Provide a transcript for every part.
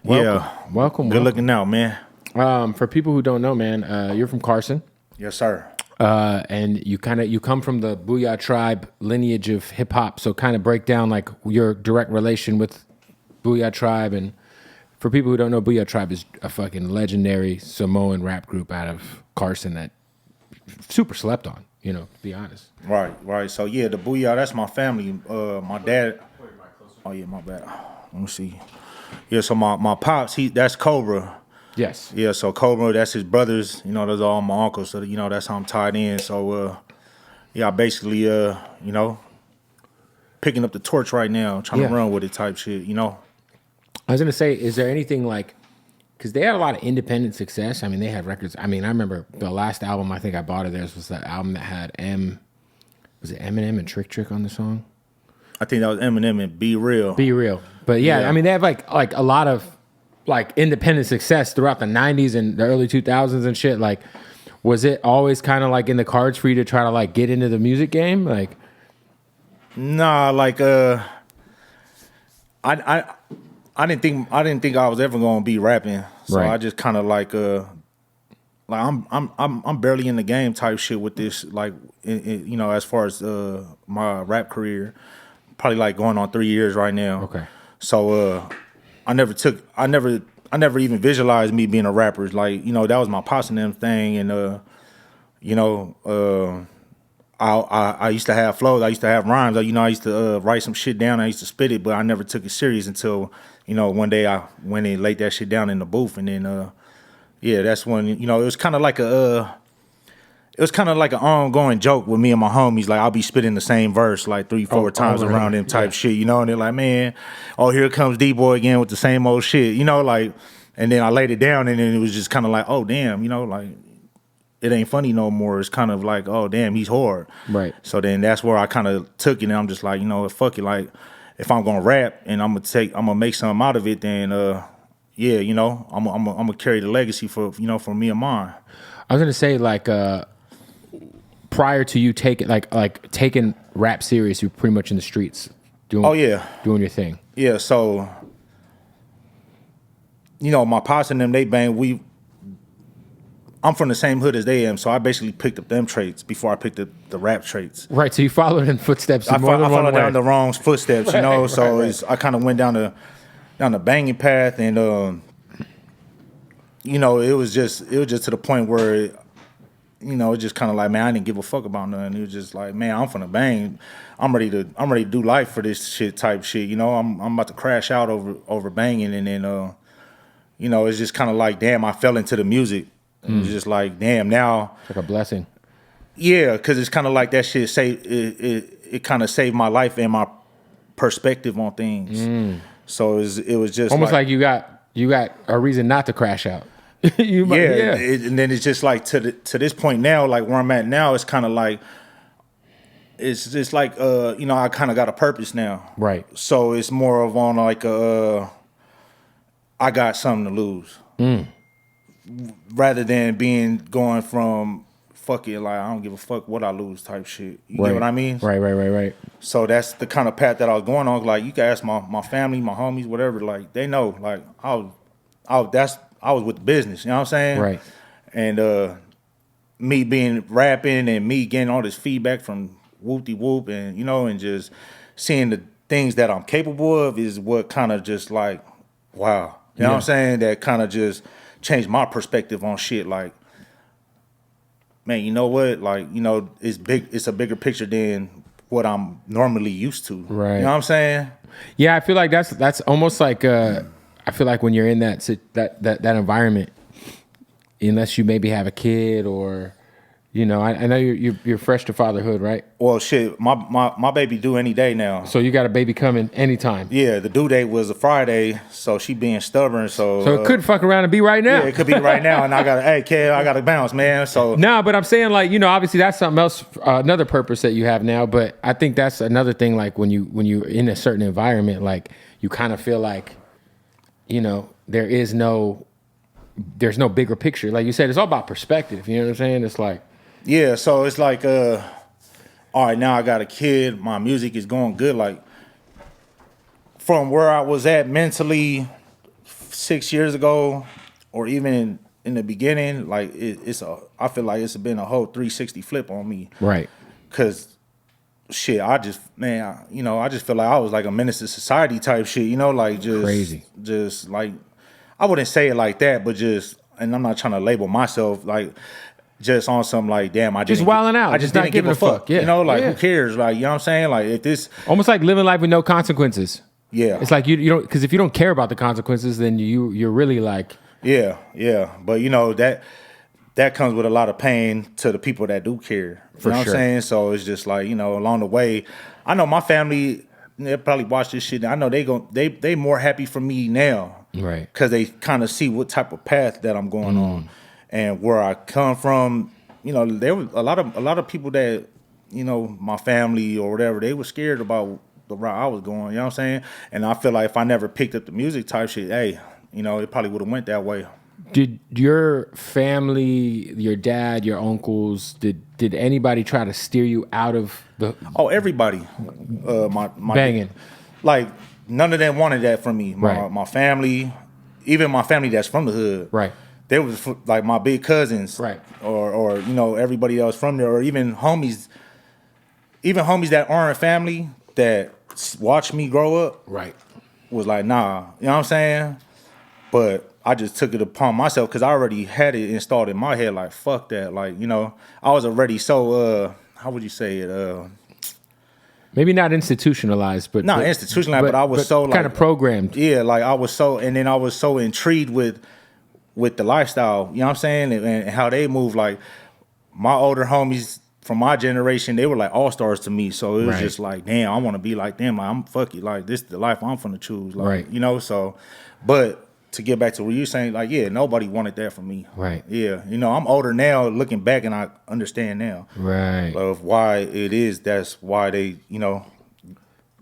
Welcome. Good looking out, man. For people who don't know, man, you're from Carson. Yes, sir. And you come from the Boo-Yaa tribe lineage of hip hop. So kind of break down like your direct relation with Boo-Yaa tribe. And for people who don't know, Boo-Yaa tribe is a fucking legendary Samoan rap group out of Carson that super slept on, to be honest. Right. So yeah, the Boo-Yaa, that's my family. My dad. Oh yeah, my bad. Let me see. Yeah, so my pops, that's Cobra. Yes. Yeah, so Cobra, that's his brothers. Those are all my uncles. So that's how I'm tied in. So I basically picking up the torch right now, trying to run with it type shit. I was gonna say, is there anything like, because they had a lot of independent success. I mean, they had records. I mean, I remember the last album I think I bought of theirs was that album that had was it Eminem and Trick on the song? I think that was Eminem and Be Real. Be Real. But yeah, I mean, they have like a lot of like independent success throughout the 90s and the early 2000s and shit. Like, was it always kind of like in the cards for you to try to like get into the music game? Like, nah, like I didn't think I was ever gonna be rapping. So I just kind of like I'm barely in the game type shit with this. Like, as far as my rap career. Probably like going on 3 years right now. Okay. So I never even visualized me being a rapper. Like, that was my pops and them thing. And I used to have flows. I used to have rhymes. I used to write some shit down. I used to spit it, but I never took it serious until one day I went and laid that shit down in the booth. And then that's when it was kind of like an ongoing joke with me and my homies. Like, I'll be spitting the same verse like 3-4 times around them type shit, and they're like, man, here comes D-Boy again with the same old shit, like, and then I laid it down and then it was just kind of like, oh, damn, like, it ain't funny no more. It's kind of like, oh, damn, he's hard. Right. So then that's where I kind of took it and I'm just like, fuck it. Like, if I'm going to rap and I'm going to make something out of it, then, I'm going to carry the legacy for me and mine. I was going to say, like, prior to you taking rap serious, you're pretty much in the streets doing your thing. Yeah, so my pops and them, they bang. I'm from the same hood as they am, so I basically picked up them traits before I picked up the rap traits. Right, so you followed in footsteps. I followed down the wrong footsteps, so I kind of went down the banging path, and it was just to the point where. It's just kind of like, man, I didn't give a fuck about nothing. It was just like, man, I'm finna bang. I'm ready to do life for this shit type shit. I'm about to crash out over banging, and then it's just kind of like, damn, I fell into the music. It was just like, damn, now it's like a blessing. Yeah, because it's kind of like that shit it kind of saved my life and my perspective on things. So it was just almost like you got a reason not to crash out. And then it's just like to this point now, like where I'm at now, it's kind of like it's just like I kind of got a purpose now, right? So it's more of on like I got something to lose, rather than going from fuck it, like I don't give a fuck what I lose type shit. You get what I mean? Right. So that's the kind of path that I was going on. Like, you can ask my family, my homies, whatever. Like, they know. Like, I was with the business, you know what I'm saying? Right. And me being rapping and me getting all this feedback from whoop-de-whoop and, and just seeing the things that I'm capable of is what kind of just like, wow. You know what I'm saying? That kind of just changed my perspective on shit. Like, man, you know what? Like, it's big. It's a bigger picture than what I'm normally used to. Right. You know what I'm saying? Yeah, I feel like that's almost like... I feel like when you're in that environment, unless you maybe have a kid or, I know you're fresh to fatherhood, right? Well, shit, my baby due any day now. So you got a baby coming anytime. Yeah, the due date was a Friday, so she being stubborn. So it could fuck around and be right now. Yeah, it could be right now, and I got hey kid, I got to bounce, man. So but I'm saying like obviously that's something else, another purpose that you have now. But I think that's another thing. Like when you're in a certain environment, like you kind of feel like. There's no bigger picture. Like you said, it's all about perspective. You know what I'm saying? It's like, yeah. So it's like, all right, now I got a kid. My music is going good. Like from where I was at mentally 6 years ago, or even in the beginning, like I feel like it's been a whole 360 flip on me. Right. Cause shit, I just feel like I was like a menace to society type shit, like just Crazy. Just like, I wouldn't say it like that, but just, and I'm not trying to label myself like just on some like, damn, I Just wilding out. I just not didn't give giving a fuck. Yeah. Who cares? Like, you know what I'm saying? Like if this, almost like living life with no consequences. yeah, It's like you don't, because if you don't care about the consequences, then you're really like, yeah. But that comes with a lot of pain to the people that do care. You know what I'm saying? So it's just like, along the way, I know my family, they probably watch this shit. I know they more happy for me now. right. Because they kind of see what type of path that I'm going on and where I come from. There was a lot of people that, my family or whatever, they were scared about the route I was going, you know what I'm saying? And I feel like if I never picked up the music type shit, hey, it probably would have went that way. Did your family, your dad, your uncles, did anybody try to steer you out of the? Oh, everybody. My banging. Like none of them wanted that from me. My family, even my family that's from the hood. Right. They was like my big cousins. Right. Or everybody else from there, or even homies that aren't family that watched me grow up. Right. Was like, nah, you know what I'm saying? But I just took it upon myself because I already had it installed in my head. Like, fuck that. Like, I was already so, how would you say it? Maybe not institutionalized, but not institutionalized, but I was so like kind of programmed. Yeah, like I was so, and then I was so intrigued with the lifestyle. You know what I'm saying? And how they move. Like my older homies from my generation, they were like all stars to me. So it was just like, damn, I want to be like them. Like, I'm fuck it. Like this is the life I'm finna choose. Like, so, but. To get back to what you're saying, like, yeah, nobody wanted that from me. Right. Yeah. I'm older now, looking back, and I understand now. Right. Of why it is. That's why they,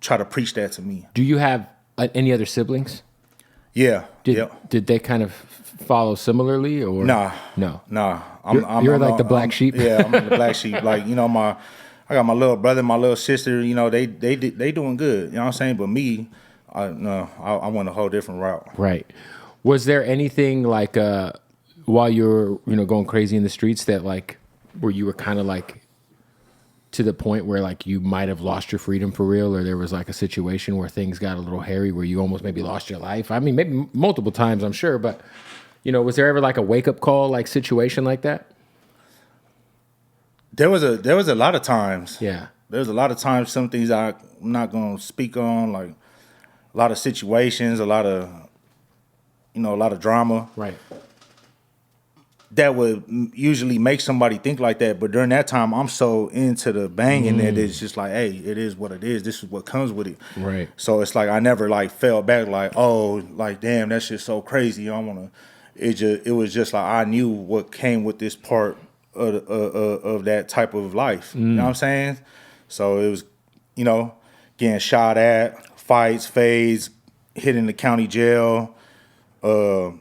try to preach that to me. Do you have any other siblings? Yeah. Did they kind of follow similarly, or Nah? No. Nah. You're like the black sheep. Yeah, I'm the black sheep. Like, I got my little brother, my little sister. They doing good. You know what I'm saying? But me, I went a whole different route. Right. Was there anything like while you were going crazy in the streets that like where you were kind of like to the point where like you might have lost your freedom for real, or there was like a situation where things got a little hairy where you almost maybe lost your life? I mean, maybe multiple times, I'm sure, but was there ever like a wake up call like situation like that? There was a lot of times. Yeah. There was a lot of times. Some things I'm not gonna speak on, like a lot of situations, a lot of drama. Right. That would usually make somebody think like that. But during that time, I'm so into the banging that it's just like, hey, it is what it is. This is what comes with it. Right. So it's like I never like fell back like, oh, like damn, that shit's so crazy. I wanna. It was just like I knew what came with this part of that type of life. You know what I'm saying? So it was, getting shot at, fights, fades, hitting the county jail. You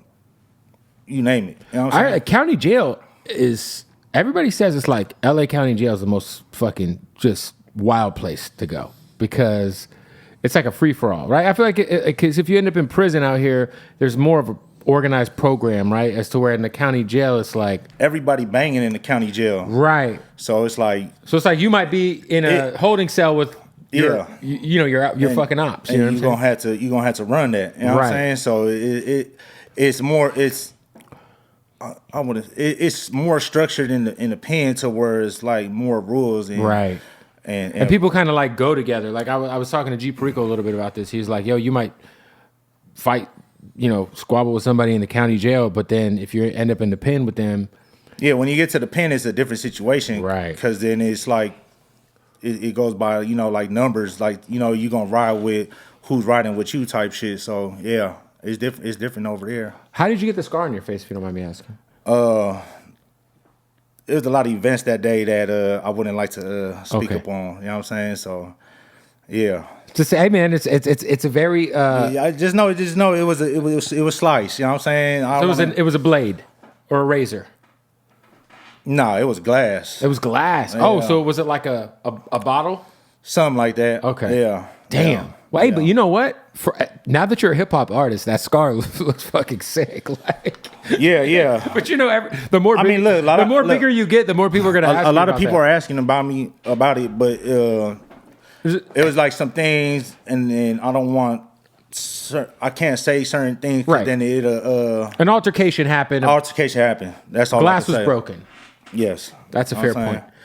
name it. You know what I'm saying? County jail is, everybody says it's like LA County jail is the most fucking just wild place to go because it's like a free for all, right? I feel like because if you end up in prison out here, there's more of a organized program, right? As to where in the county jail, it's like everybody banging in the county jail, right? So it's like you might be in a holding cell with your fucking ops, and you're gonna have to run that. You know what I'm saying? So it's more it's more structured in the pen to where it's like more rules and right. And people kind of like go together. Like I was talking to G Perico a little bit about this. He's like, yo, you might fight, squabble with somebody in the county jail, but then if you end up in the pen with them, yeah, when you get to the pen, it's a different situation, right? Because then it's like it goes by like numbers, like you gonna ride with who's riding with you type shit. So yeah, it's different over there. How did you get the scar on your face, if you don't mind me asking? There was a lot of events that day that I wouldn't like to speak up on. You know what I'm saying? So yeah. To say, hey man, it's a very. I just know it was sliced. You know what I'm saying? It was a blade or a razor. No, it was glass. It was glass. Yeah. Oh, so was it like a bottle? Something like that. Okay. Yeah. Damn. Yeah. Well, hey, but you know what? Now that you're a hip hop artist, that scar looks fucking sick. Like, yeah. but you know, the more bigger you get, the more people are gonna ask. A lot of people are asking about it, but it was like some things, and then I don't want. I can't say certain things. Right. Then an altercation happened. That's all. Glass I can was say. broken. Yes, That's a fair point.